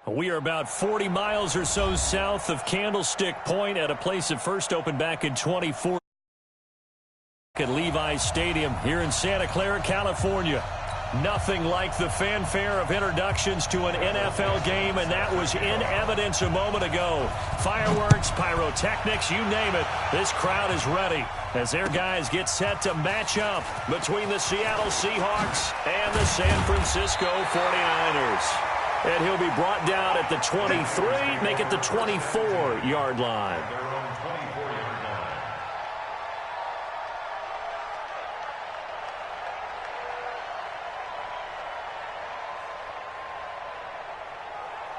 We are about 40 miles or so south of Candlestick Point at a place that first opened back in 2014 at Levi's Stadium here in Santa Clara, California. Nothing like the fanfare of introductions to an NFL game, and that was in evidence a moment ago. Fireworks, pyrotechnics, you name it. This crowd is ready as their guys get set to match up between the Seattle Seahawks and the San Francisco 49ers. And he'll be brought down at the 23, make it the 24-yard line.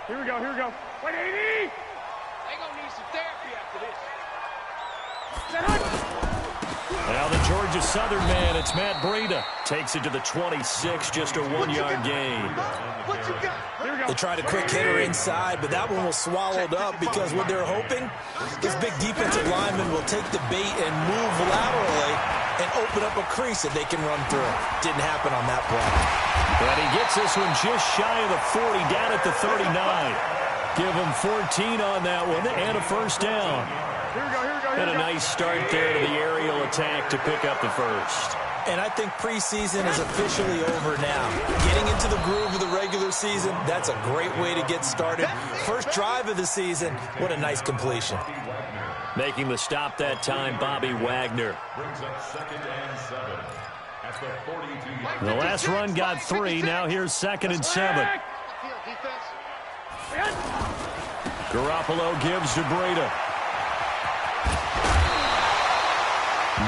Here we go, here we go. Wait, 80! They gonna need some therapy after this. Now the Georgia Southern man, it's Matt Breida, takes it to the 26, just a 1-yard gain. What you got? They tried a quick hitter inside, but that one was swallowed up because what they're hoping, this big defensive lineman will take the bait and move laterally and open up a crease that they can run through. Didn't happen on that play. And he gets this one just shy of the 40, down at the 39. Give him 14 on that one and a first down. Here we go, here we go, here And a nice start there to the aerial attack to pick up the first. And I think preseason is officially over now. Getting into the groove of the regular season, that's a great way to get started. First drive of the season, what a nice completion. Making the stop that time, Bobby Wagner. The last run got 3. Now here's 2nd and 7. Garoppolo gives to Breida.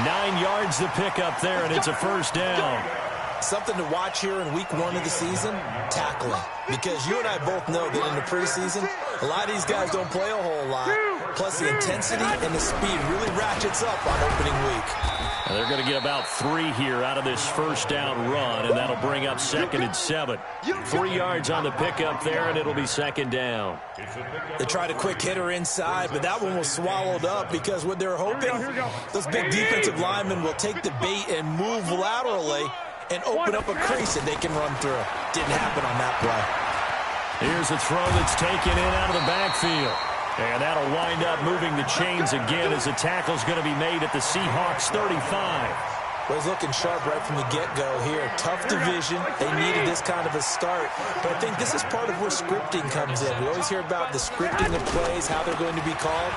9 yards to pick up there, and it's a first down. Something to watch here in week 1 of the season, tackling. Because you and I both know that in the preseason, a lot of these guys don't play a whole lot. Plus the intensity and the speed really ratchets up on opening week. And they're going to get about 3 here out of this first down run, and that'll bring up 2nd and 7. 3 yards on the pickup there, and it'll be 2nd down. They tried a quick hitter inside, but that one was swallowed up because what they're hoping, those big defensive linemen will take the bait and move laterally and open up a crease that they can run through. Didn't happen on that play. Here's a throw that's taken in out of the backfield. And that'll wind up moving the chains again as the tackle's going to be made at the Seahawks 35. Well, he's looking sharp right from the get-go here. Tough division. They needed this kind of a start. But I think this is part of where scripting comes in. We always hear about the scripting of plays, how they're going to be called.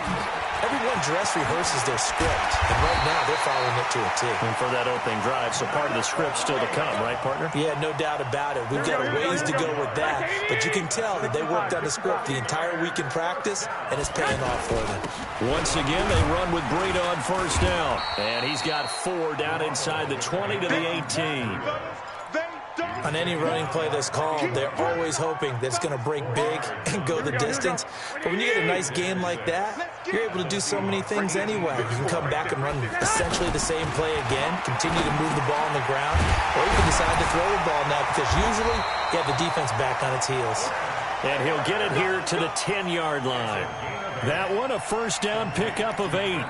Everyone dress rehearses their script, and right now they're following it to a T. And for that opening drive, so part of the script still to come, right, partner? Yeah, no doubt about it. We've got a ways to go with that, but you can tell that they worked on the script the entire week in practice, and it's paying off for them. Once again, they run with Breida on first down, and he's got 4 down inside the 20 to the 18. On any running play that's called, they're always hoping that it's going to break big and go the distance. But when you get a nice game like that, you're able to do so many things anyway. You can come back and run essentially the same play again, continue to move the ball on the ground, or you can decide to throw the ball now because usually you have the defense back on its heels. And he'll get it here to the 10-yard line. That one, a first down pickup of 8.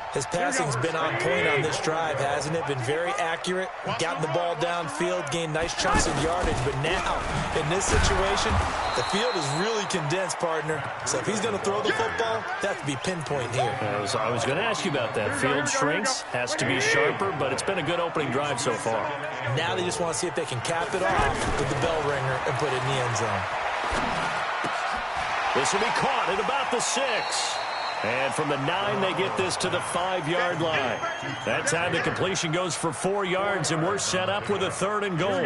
His passing's been on point on this drive, hasn't it? Been very accurate, gotten the ball downfield, gained nice chunks of yardage. But now, in this situation, the field is really condensed, partner. So if he's going to throw the football, that has to be pinpoint here. I was going to ask you about that. Field shrinks, has to be sharper, but it's been a good opening drive so far. Now they just want to see if they can cap it off with the bell ringer and put it in the end zone. This will be caught at about the 6. And from the 9, they get this to the 5-yard line. That time the completion goes for 4 yards, and we're set up with a 3rd and goal.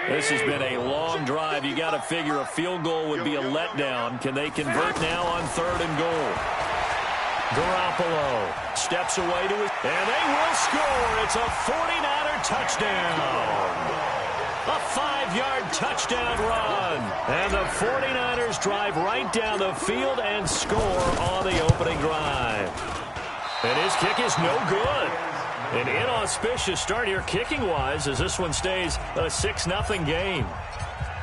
This has been a long drive. You got to figure a field goal would be a letdown. Can they convert now on 3rd and goal? Garoppolo steps away to it, and they will score. It's a 49er touchdown. A 5-yard touchdown run. And the 49ers drive right down the field and score on the opening drive. And his kick is no good. An inauspicious start here kicking-wise as this one stays a 6-0 game.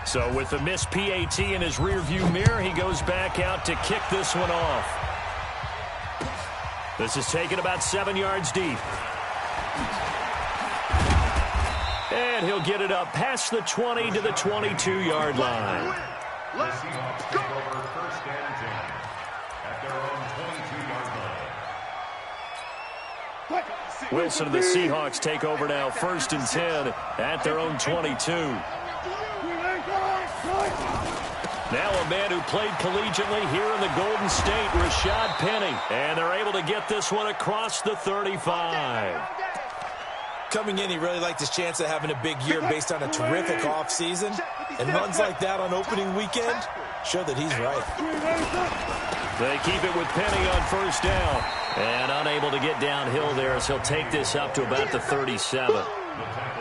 So with the missed PAT in his rearview mirror, he goes back out to kick this one off. This is taken about 7 yards deep. And he'll get it up past the 20 to the 22-yard line. Let's go. First and 10 at their own 22-yard line. Wilson and the Seahawks take over now, 1st and 10 at their own 22. Now a man who played collegiately here in the Golden State, Rashad Penny. And they're able to get this one across the 35. Coming in, he really liked his chance of having a big year based on a terrific offseason. And runs like that on opening weekend show that he's right. They keep it with Penny on 1st down. And unable to get downhill there as he'll take this up to about the 37.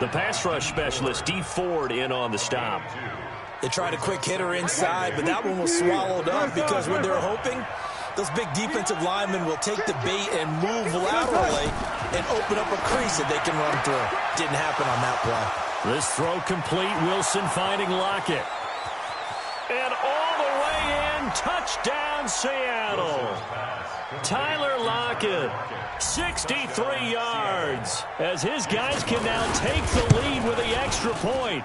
The pass rush specialist, D. Ford, in on the stop. They tried a quick hitter inside, but that one was swallowed up because when they're hoping, those big defensive linemen will take the bait and move laterally and open up a crease that they can run through. Didn't happen on that play. This throw complete. Wilson finding Lockett. And all the way in. Touchdown, Seattle. Tyler Lockett, 63 yards, as his guys can now take the lead with the extra point.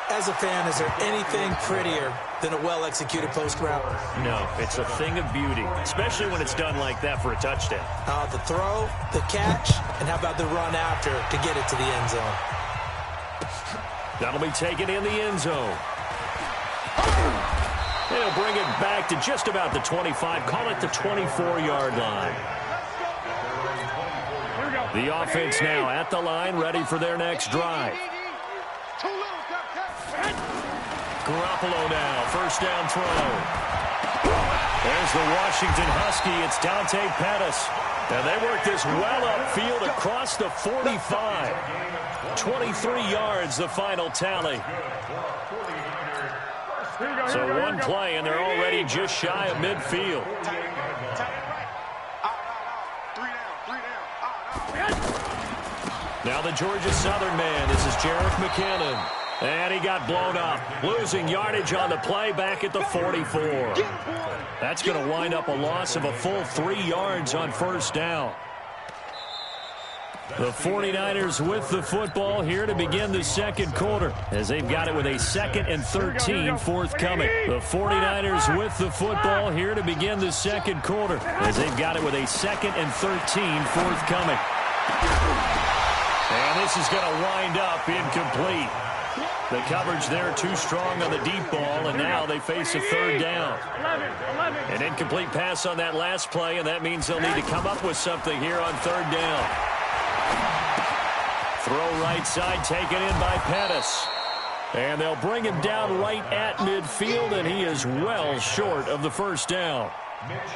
As a fan, is there anything prettier than a well-executed post route? No, it's a thing of beauty, especially when it's done like that for a touchdown. The throw, the catch, and how about the run after to get it to the end zone? That'll be taken in the end zone. They'll bring it back to just about the 25, call it the 24-yard line. The offense now at the line, ready for their next drive. Garoppolo now, 1st down throw. There's the Washington Husky. It's Dante Pettis. And they work this well upfield across the 45. 23 yards, the final tally. So one play, and they're already just shy of midfield. Now the Georgia Southern man. This is Jerick McKinnon. And he got blown up, losing yardage on the play back at the 44. That's going to wind up a loss of a full 3 yards on 1st down. The 49ers with the football here to begin the 2nd quarter, as they've got it with a 2nd and 13 forthcoming. The 49ers with the football here to begin the 2nd quarter, as they've got it with a 2nd and 13 forthcoming. And this is going to wind up incomplete. The coverage there too strong on the deep ball, and now they face a 3rd down. An incomplete pass on that last play, and that means they'll need to come up with something here on 3rd down. Throw right side, taken in by Pettis. And they'll bring him down right at midfield, and he is well short of the 1st down.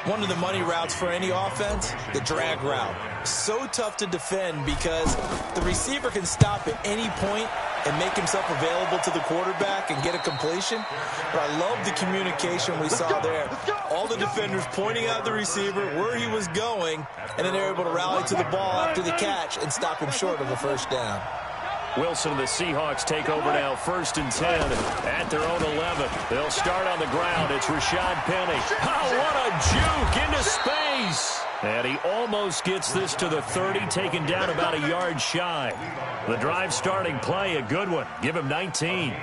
One of the money routes for any offense, the drag route. So tough to defend because the receiver can stop at any point and make himself available to the quarterback and get a completion. But I love the communication we saw there. All the defenders pointing out the receiver, where he was going, and then they're able to rally to the ball after the catch and stop him short of a 1st down. Wilson and the Seahawks take over now, 1st and 10 at their own 11. They'll start on the ground. It's Rashad Penny. Oh, what a juke into space. And he almost gets this to the 30, taken down about a yard shy. The drive starting play, a good one. Give him 19.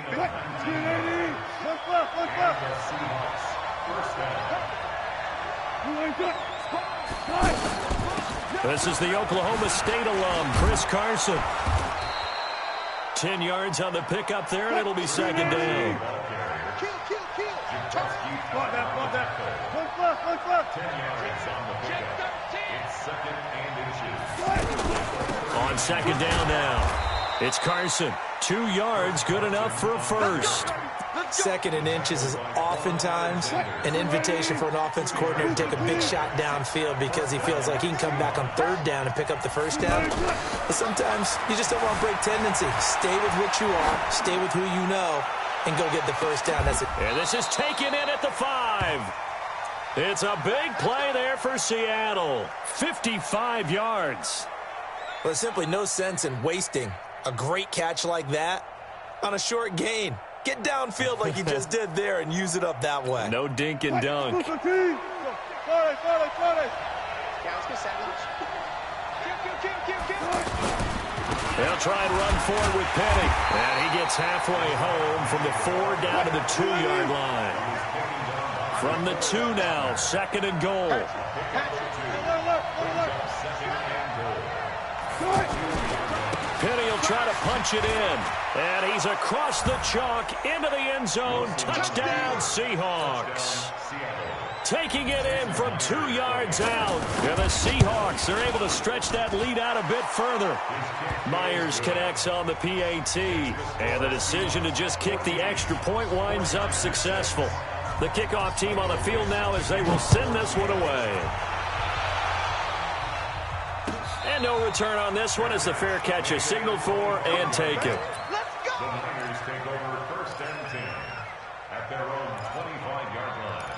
This is the Oklahoma State alum, Chris Carson. 10 yards on the pickup there, and it'll be 2nd down. On 2nd down now, it's Carson. 2 yards, good enough for a 1st. 2nd and inches is oftentimes an invitation for an offense coordinator to take a big shot downfield because he feels like he can come back on 3rd down and pick up the 1st down. But sometimes you just don't want to break tendency. Stay with what you are, stay with who you know, and go get the 1st down. That's it. And this is taken in at the 5. It's a big play there for Seattle. 55 yards. There's simply no sense in wasting a great catch like that on a short gain. Get downfield like you just did there and use it up that way. No dink and dunk. They'll try and run forward with Penny. And he gets halfway home from the 4 down to the 2-yard line. From the 2 now, 2nd and goal. Penny will try to punch it in. And he's across the chalk into the end zone. Touchdown, Seahawks. Taking it in from 2 yards out. And the Seahawks are able to stretch that lead out a bit further. Myers connects on the PAT. And the decision to just kick the extra point winds up successful. The kickoff team on the field now as they will send this one away. And no return on this one as the fair catch is signaled for and taken. The Niners take over 1st and 10 at their own 25-yard line.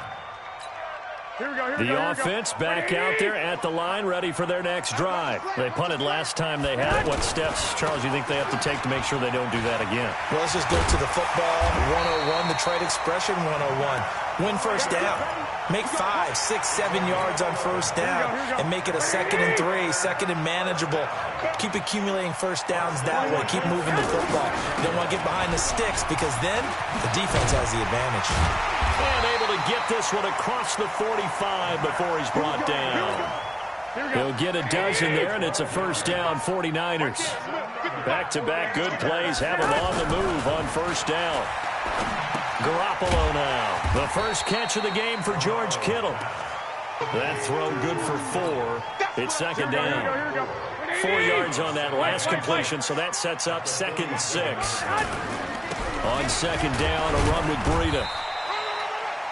The offense back out there at the line, ready for their next drive. They punted last time they had it. What steps, Charles, do you think they have to take to make sure they don't do that again? Well, let's just go to the football 101, the trade expression 101. Win first down. Make 5, 6, 7 yards on first down and make it a 2nd and 3, 2nd and manageable. Keep accumulating first downs that way. Keep moving the football. You don't want to get behind the sticks because then the defense has the advantage. And able to get this one across the 45 before he's brought down. He'll get a dozen there, and it's a first down, 49ers. Back-to-back good plays have him on the move on first down. Garoppolo now. The first catch of the game for George Kittle. That throw good for 4. It's 2nd down. 4 yards on that last completion, so that sets up 2nd and 6. On 2nd down, a run with Breida.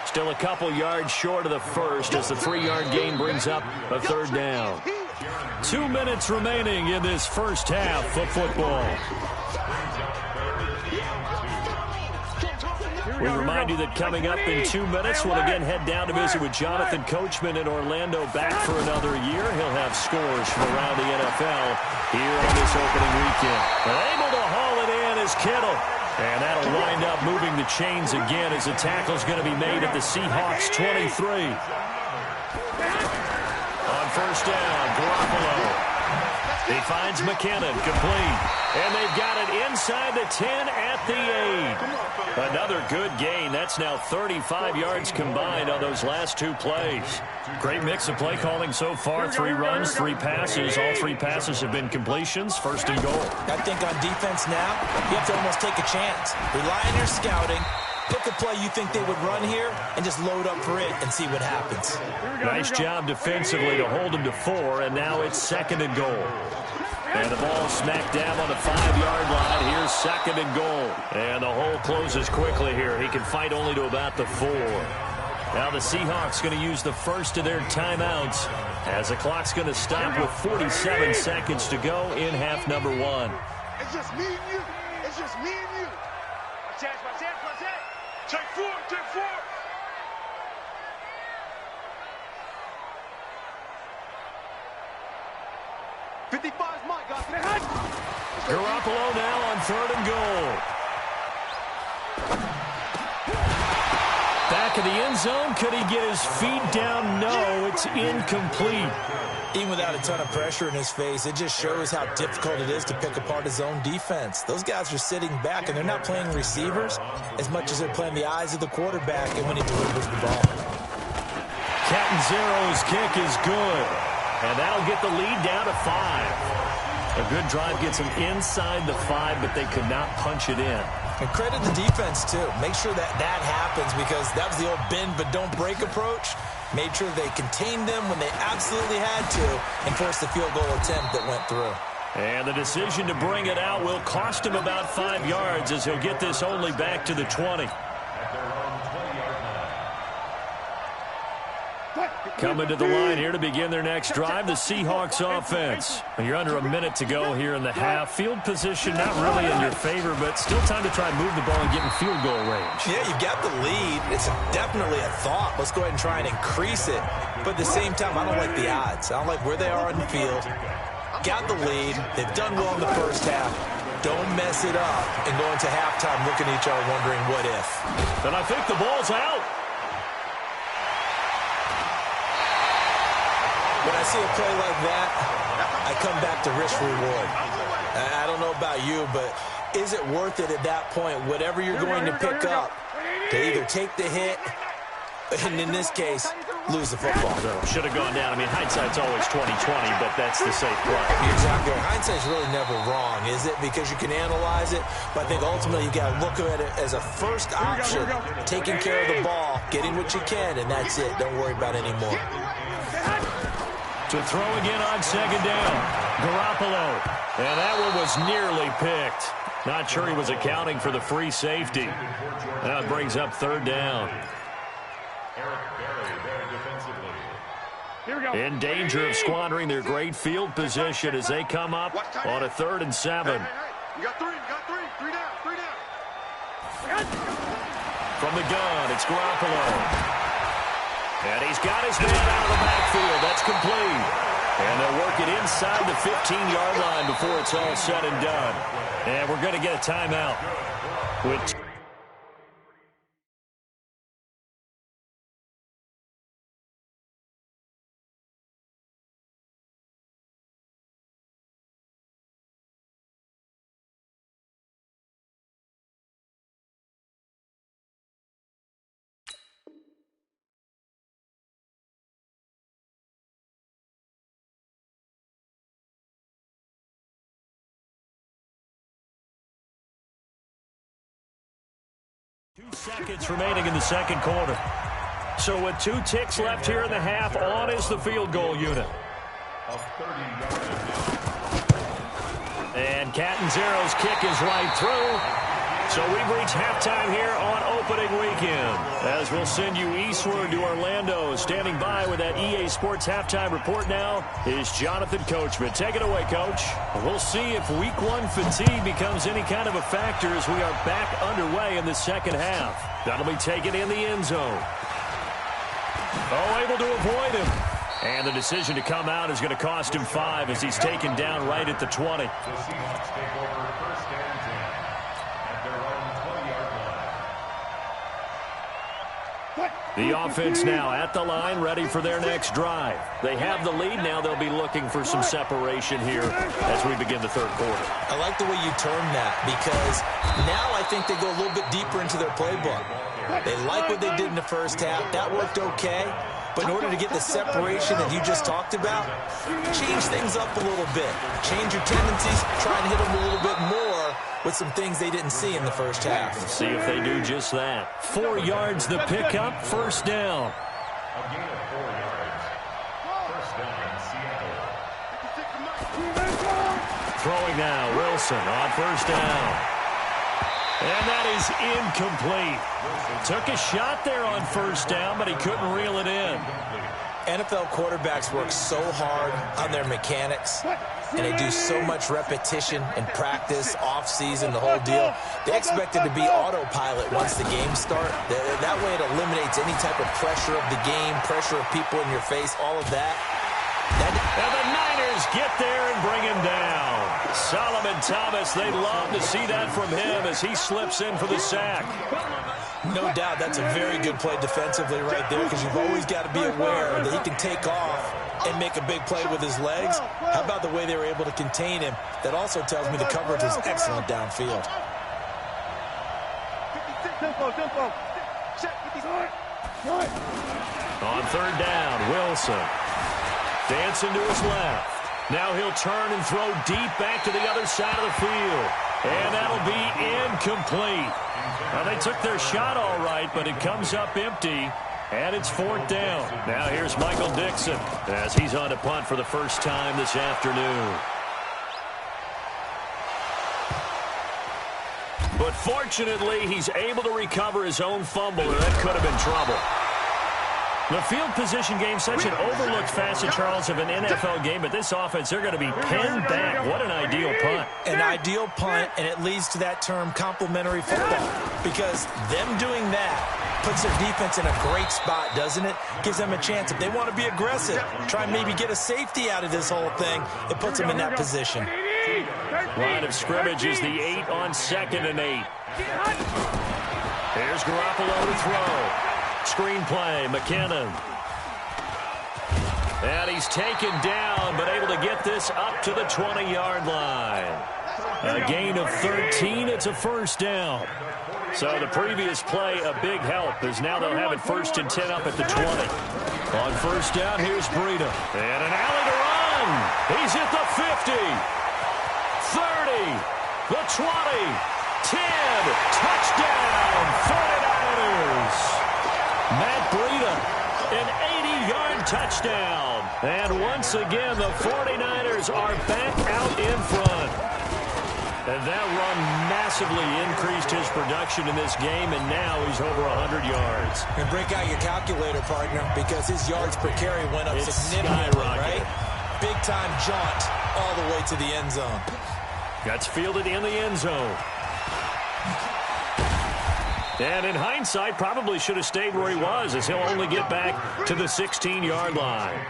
Still a couple yards short of the first as the 3-yard gain brings up a 3rd down. 2 minutes remaining in this first half of football. We remind you that coming up in 2 minutes, we'll again head down to visit with Jonathan Coachman in Orlando, back for another year. He'll have scores from around the NFL here on this opening weekend. And able to haul it in is Kittle. And that'll wind up moving the chains again as the tackle's going to be made at the Seahawks 23. On first down, Garoppolo. He finds McKinnon, complete. And they've got it inside the 10 at the 8. Another good gain. That's now 35 yards combined on those last 2 plays. Great mix of play calling so far. 3 runs, 3 passes. All 3 passes have been completions. 1st and goal. I think on defense now, you have to almost take a chance. Rely on your scouting. Pick a play you think they would run here and just load up for it and see what happens. Nice job defensively to hold him to 4, and now it's 2nd and goal. And the ball smacked down on the 5-yard line. Here's 2nd and goal. And the hole closes quickly here. He can fight only to about the 4. Now the Seahawks going to use the first of their timeouts as the clock's going to stop with 47 seconds to go in half number 1. It's just me and you. It's just me and you. Watch out. Take 4. 55's Mike. Garoppolo now on 3rd and goal. Back of the end zone. Could he get his feet down? No, it's incomplete. Even without a ton of pressure in his face, it just shows how difficult it is to pick apart his own defense. Those guys are sitting back, and they're not playing receivers as much as they're playing the eyes of the quarterback and when he delivers the ball. Catanzaro's kick is good, and that'll get the lead down to 5. A good drive gets them inside the 5, but they could not punch it in. And credit the defense, too. Make sure that happens because that was the old bend but don't break approach. Made sure they contained them when they absolutely had to and forced the field goal attempt that went through. And the decision to bring it out will cost him about 5 yards as he'll get this only back to the 20. Coming to the line here to begin their next drive, the Seahawks offense. You're under a minute to go here in the half. Field position not really in your favor, but still time to try and move the ball and get in field goal range. Yeah, you got the lead. It's definitely a thought. Let's go ahead and try and increase it. But at the same time, I don't like the odds. I don't like where they are on the field. Got the lead. They've done well in the first half. Don't mess it up and go into halftime looking at each other wondering what if. And I think the ball's out. When I see a play like that, I come back to risk reward. I don't know about you, but is it worth it at that point, whatever you're going to pick up, to either take the hit, and in this case, lose the football? Should have gone down. I mean, hindsight's always 20/20, but that's the safe play. Exactly. Hindsight's really never wrong, is it? Because you can analyze it, but I think ultimately you got to look at it as a first option, taking care of the ball, getting what you can, and that's it. Don't worry about it anymore. To throw again on second down. Garoppolo. And that one was nearly picked. Not sure he was accounting for the free safety. Now it brings up third down. In danger of squandering their great field position as they come up on a 3rd and 7. You got three down. From the gun, it's Garoppolo. And he's got his man out of the backfield. That's complete. And they'll work it inside the 15-yard line before it's all said and done. And we're going to get a timeout. With 2 seconds remaining in the second quarter. So with 2 ticks left here in the half, on is the field goal unit. And Catanzaro's kick is right through. So we've reached halftime here on opening weekend. As we'll send you eastward to Orlando. Standing by with that EA Sports halftime report now is Jonathan Coachman. Take it away, Coach. We'll see if week 1 fatigue becomes any kind of a factor as we are back underway in the second half. That'll be taken in the end zone. Oh, able to avoid him. And the decision to come out is going to cost him 5 as he's taken down right at the 20. The offense now at the line, ready for their next drive. They have the lead. Now they'll be looking for some separation here as we begin the third quarter. I like the way you term that because now I think they go a little bit deeper into their playbook. They like what they did in the first half. That worked okay. But in order to get the separation that you just talked about, change things up a little bit. Change your tendencies. Try and hit them a little bit more with some things they didn't see in the first half. Let's see if they do just that. 4 yards the pickup, first down. A gain of 4 yards. First down, Seattle. Throwing now, Wilson on first down. And that is incomplete. Took a shot there on first down, but he couldn't reel it in. NFL quarterbacks work so hard on their mechanics, and they do so much repetition and practice, off-season, the whole deal. They expect it to be autopilot once the games start. That way it eliminates any type of pressure of the game, pressure of people in your face, all of that. And the Niners get there and bring him down. Solomon Thomas, they love to see that from him as he slips in for the sack. No doubt that's a very good play defensively right there because you've always got to be aware that he can take off and make a big play with his legs. How about the way they were able to contain him? That also tells me the coverage was excellent downfield. On third down, Wilson. Dancing to his left. Now he'll turn and throw deep back to the other side of the field. And that'll be incomplete. Well, they took their shot all right, but it comes up empty. And it's fourth down. Now here's Michael Dixon as he's on to punt for the first time this afternoon. But fortunately, he's able to recover his own fumble, and that could have been trouble. The field position game, such an overlooked facet, Charles, of an NFL game, but this offense, they're going to be pinned back. What an ideal punt. An ideal punt, and it leads to that term complementary football, because them doing that puts their defense in a great spot, doesn't it? Gives them a chance. If they want to be aggressive, try and maybe get a safety out of this whole thing, it puts them in that position. Line of scrimmage is the 8 on 2nd and 8. Here's Garoppolo to throw. Screenplay, McKinnon. And he's taken down, but able to get this up to the 20-yard line. A gain of 13. It's a first down. So the previous play, a big help, as now they'll have it 1st and 10 up at the 20. On first down, here's Breida. And an alley to run. He's at the 50. 30. The 20. 10. Touchdown. 49ers. Matt Breida, an 80-yard touchdown. And once again, the 49ers are back out in front. And that run massively increased his production in this game, and now he's over 100 yards. And break out your calculator, partner, because his yards per carry went up significantly, right? Big-time jaunt all the way to the end zone. Gets fielded in the end zone. And in hindsight, probably should have stayed where he was, as he'll only get back to the 16-yard line.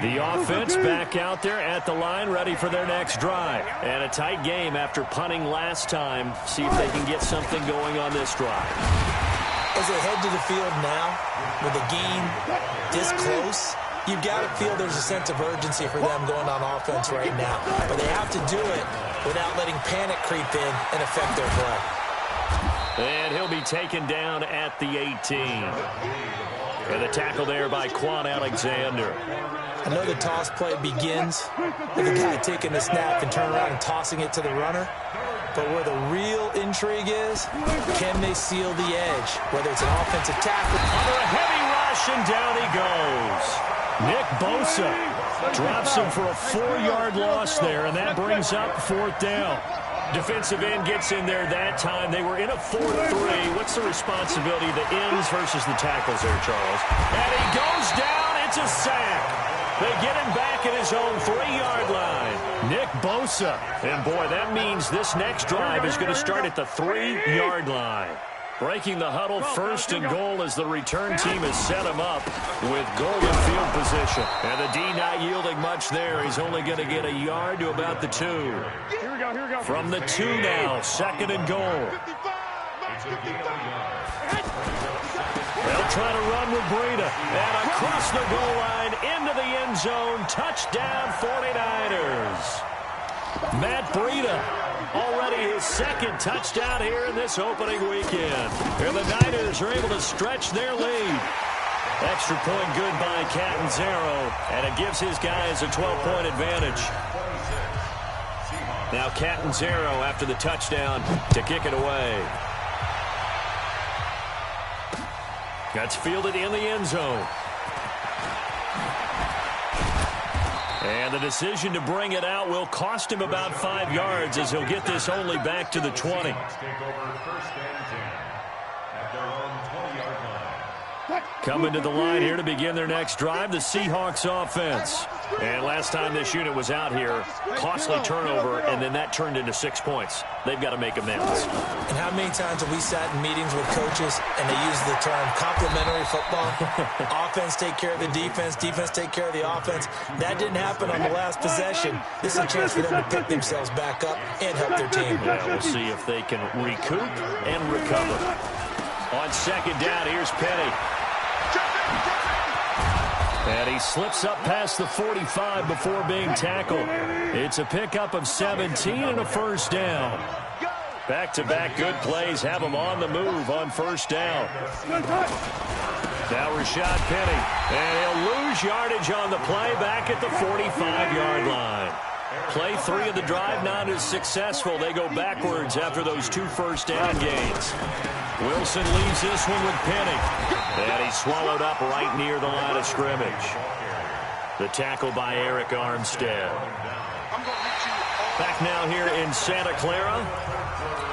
The offense back out there at the line, ready for their next drive. And a tight game after punting last time. See if they can get something going on this drive. As they head to the field now, with the game this close, you've got to feel there's a sense of urgency for them going on offense right now. But they have to do it without letting panic creep in and affect their play. And he'll be taken down at the 18. And the tackle there by Quan Alexander. I know the toss play begins with the guy taking the snap and turning around and tossing it to the runner. But where the real intrigue is, can they seal the edge? Whether it's an offensive tackle. Under a heavy rush, and down he goes. Nick Bosa drops him for a 4-yard loss there, and that brings up 4th down. Defensive end gets in there that time. They were in a 4-3. What's the responsibility of the ends versus the tackles there, Charles? And he goes down. It's a sack. They get him back at his own 3-yard line. Nick Bosa. And, boy, that means this next drive is going to start at the 3-yard line. Breaking the huddle, 1st and goal as the return team has set him up with golden field position. And the D not yielding much there. He's only going to get a yard to about the 2. Here we go. From the 2 now, 2nd and goal. They'll try to run with Breida. And across the goal line, into the end zone. Touchdown, 49ers. Matt Breida, already his 2nd touchdown here in this opening weekend. And the Niners are able to stretch their lead. Extra point good by Catanzaro, and it gives his guys a 12-point advantage. Now Catanzaro after the touchdown to kick it away. Gets fielded in the end zone. And the decision to bring it out will cost him about 5 yards, as he'll get this only back to the 20. Coming to the line here to begin their next drive, the Seahawks offense. And last time this unit was out here, costly turnover, and then that turned into 6 points. They've got to make amends. And how many times have we sat in meetings with coaches and they use the term complementary football? Offense take care of the defense, defense take care of the offense. That didn't happen on the last possession. This is a chance for them to pick themselves back up and help their team. Yeah, we'll see if they can recoup and recover. On 2nd down, here's Penny. And he slips up past the 45 before being tackled. It's a pickup of 17 and a 1st down. Back-to-back good plays have him on the move on 1st down. Now Rashad Penny. And he'll lose yardage on the play back at the 45-yard line. Play 3 of the drive not as successful. They go backwards after those 2 1st down gains. Wilson leaves this one with Penny. And he's swallowed up right near the line of scrimmage. The tackle by Eric Armstead. Back now here in Santa Clara.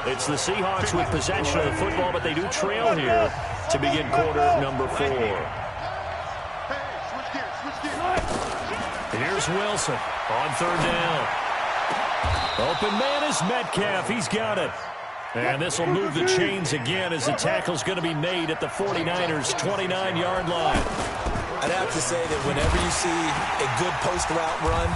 It's the Seahawks with possession of the football, but they do trail here to begin quarter number 4. Here's Wilson on 3rd down. Open man is Metcalf. He's got it. And this will move the chains again as the tackle's going to be made at the 49ers' 29-yard line. I'd have to say that whenever you see a good post route run,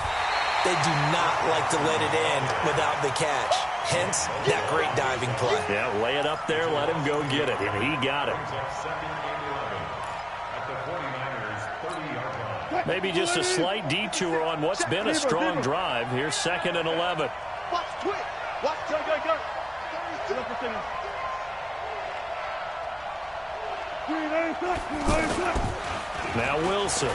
they do not like to let it end without the catch. Hence, that great diving play. Yeah, lay it up there, let him go get it, and he got it. Maybe just a slight detour on what's been a strong drive. Here's 2nd and 11. Watch, quick. Watch, go. Good up for Now Wilson.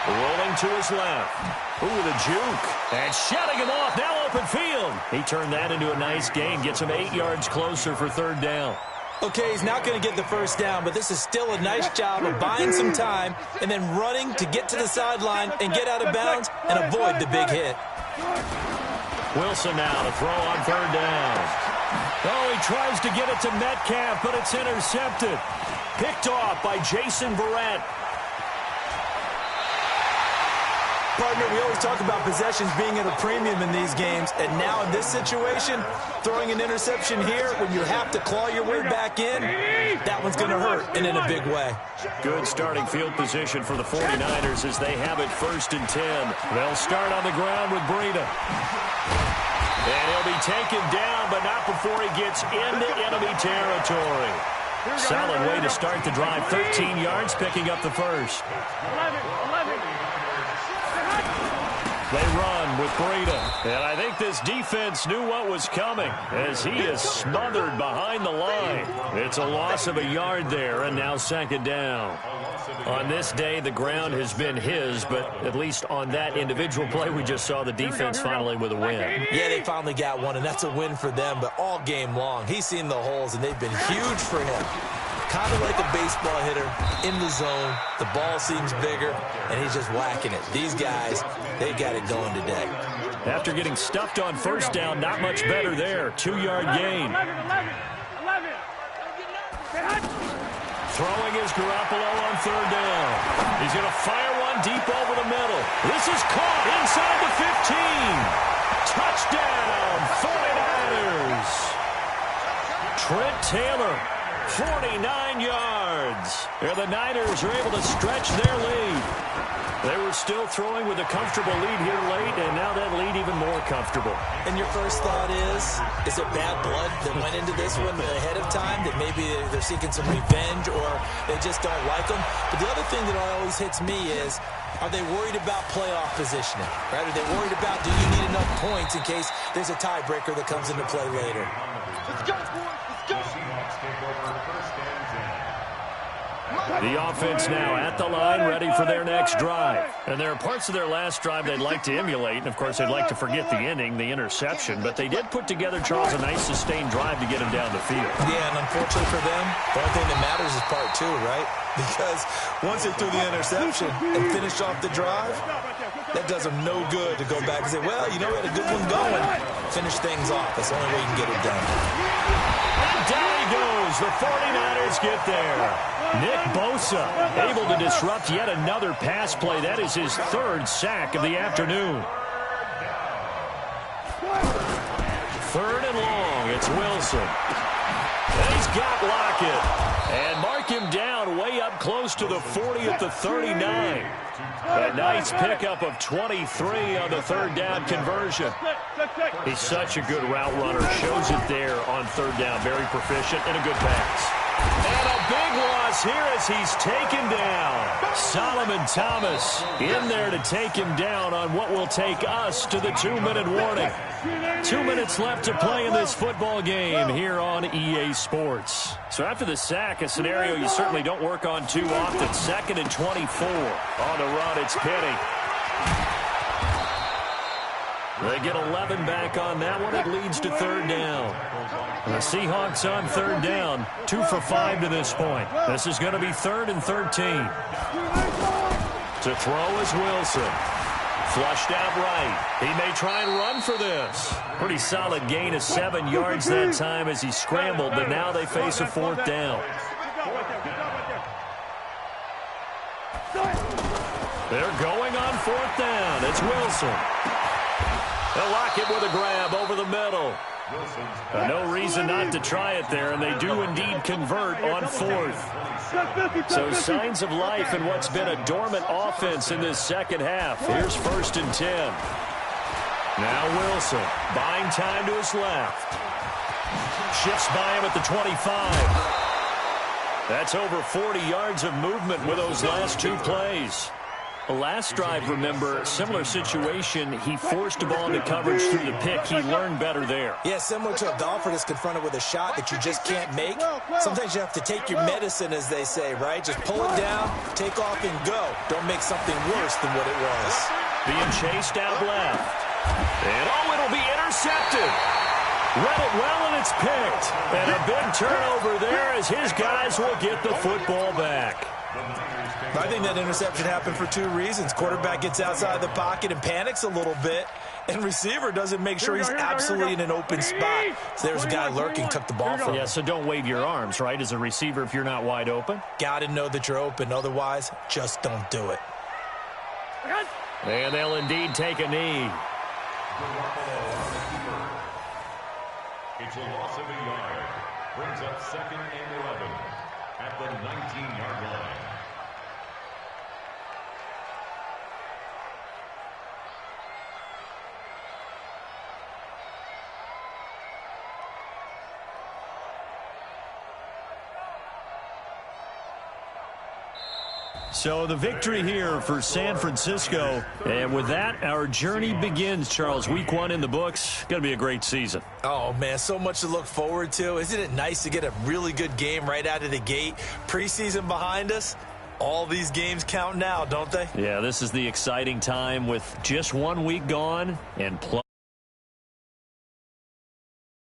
Rolling to his left. Ooh, the juke. And shutting him off. Now open field. He turned that into a nice gain. Gets him 8 yards closer for 3rd down. Okay, he's not going to get the first down, but this is still a nice job of buying some time and then running to get to the sideline and get out of bounds and avoid the big hit. Wilson now to throw on 3rd down. Oh, he tries to get it to Metcalf, but it's intercepted. Picked off by Jason Verrett. Partner, we always talk about possessions being at a premium in these games, and now in this situation, throwing an interception here when you have to claw your way back in, that one's going to hurt, and in a big way. Good starting field position for the 49ers as they have it 1st and 10. They'll start on the ground with Breida. And he'll be taken down, but not before he gets into enemy territory. Solid way to start the drive. 13 yards, picking up the first. 11. They run with Breida. And I think this defense knew what was coming as he is smothered behind the line. It's a loss of a yard there, and now 2nd down. On this day, the ground has been his, but at least on that individual play, we just saw the defense finally with a win. Yeah, they finally got one, and that's a win for them, but all game long, he's seen the holes, and they've been huge for him. Kind of like a baseball hitter in the zone. The ball seems bigger, and he's just whacking it. These guys, they got it going today. After getting stuffed on 1st down, not much better there. 2-yard gain. 11. Throwing is Garoppolo on 3rd down. He's going to fire one deep over the middle. This is caught inside the 15. Touchdown, 49ers. Trent Taylor. 49 yards. And the Niners are able to stretch their lead. They were still throwing with a comfortable lead here late, and now that lead even more comfortable. And your first thought is it bad blood that went into this one ahead of time, that maybe they're seeking some revenge or they just don't like them? But the other thing that always hits me is, are they worried about playoff positioning? Right? Are they worried about, do you need enough points in case there's a tiebreaker that comes into play later? Let's go, boys. Let's go. The offense now at the line, ready for their next drive. And there are parts of their last drive they'd like to emulate. And, of course, they'd like to forget the ending, the interception. But they did put together, Charles, a nice sustained drive to get him down the field. Yeah, and unfortunately for them, the only thing that matters is part 2, right? Because once they threw the interception and finished off the drive, that does them no good to go back and say, well, you know, we had a good one going. Finish things off. That's the only way you can get it done. And down he goes. The 49ers get there. Nick Bosa able to disrupt yet another pass play. That is his 3rd sack of the afternoon. 3rd and long. It's Wilson. And he's got Lockett. And mark him down way up close to the 40 at the 39. A nice pickup of 23 on the 3rd down conversion. He's such a good route runner. Shows it there on 3rd down. Very proficient and a good pass. And a big loss here as he's taken down. Solomon Thomas in there to take him down on what will take us to the 2-minute warning. 2 minutes left to play in this football game here on EA Sports. So after the sack, a scenario you certainly don't work on too often. 2nd and 24. On the run, it's Penny. They get 11 back on that one. It leads to 3rd down. The Seahawks on 3rd down. 2 for 5 to this point. This is going to be 3rd and 13. To throw is Wilson. Flushed out right. He may try and run for this. Pretty solid gain of 7 yards that time as he scrambled, but now they face a 4th down. They're going on 4th down. It's Wilson. They'll lock it with a grab over the middle. No reason not to try it there, and they do indeed convert on fourth. So signs of life in what's been a dormant offense in this second half. Here's 1st and 10. Now Wilson, buying time to his left. Shifts by him at the 25. That's over 40 yards of movement with those last 2 plays. The last drive, remember, similar situation. He forced a ball into coverage through the pick. He learned better there. Yeah, similar to a golfer that's confronted with a shot that you just can't make. Sometimes you have to take your medicine, as they say, right? Just pull it down, take off, and go. Don't make something worse than what it was. Being chased out left. And, it'll be intercepted. Read it well, and it's picked. And a big turnover there as his guys will get the football back. I think that interception happened for 2 reasons. Quarterback gets outside the pocket and panics a little bit, and receiver doesn't make sure he's absolutely in an open spot. So there's a guy lurking, took the ball from him. Yeah, so don't wave your arms, right, as a receiver if you're not wide open. Got to know that you're open. Otherwise, just don't do it. And they'll indeed take a knee. It's a loss of a yard. Brings up 2nd and 11 at the 19-yard line. So the victory here for San Francisco. And with that, our journey begins, Charles. Week 1 in the books. Going to be a great season. Oh, man, so much to look forward to. Isn't it nice to get a really good game right out of the gate? Preseason behind us. All these games count now, don't they? Yeah, this is the exciting time with just 1 week gone and plus.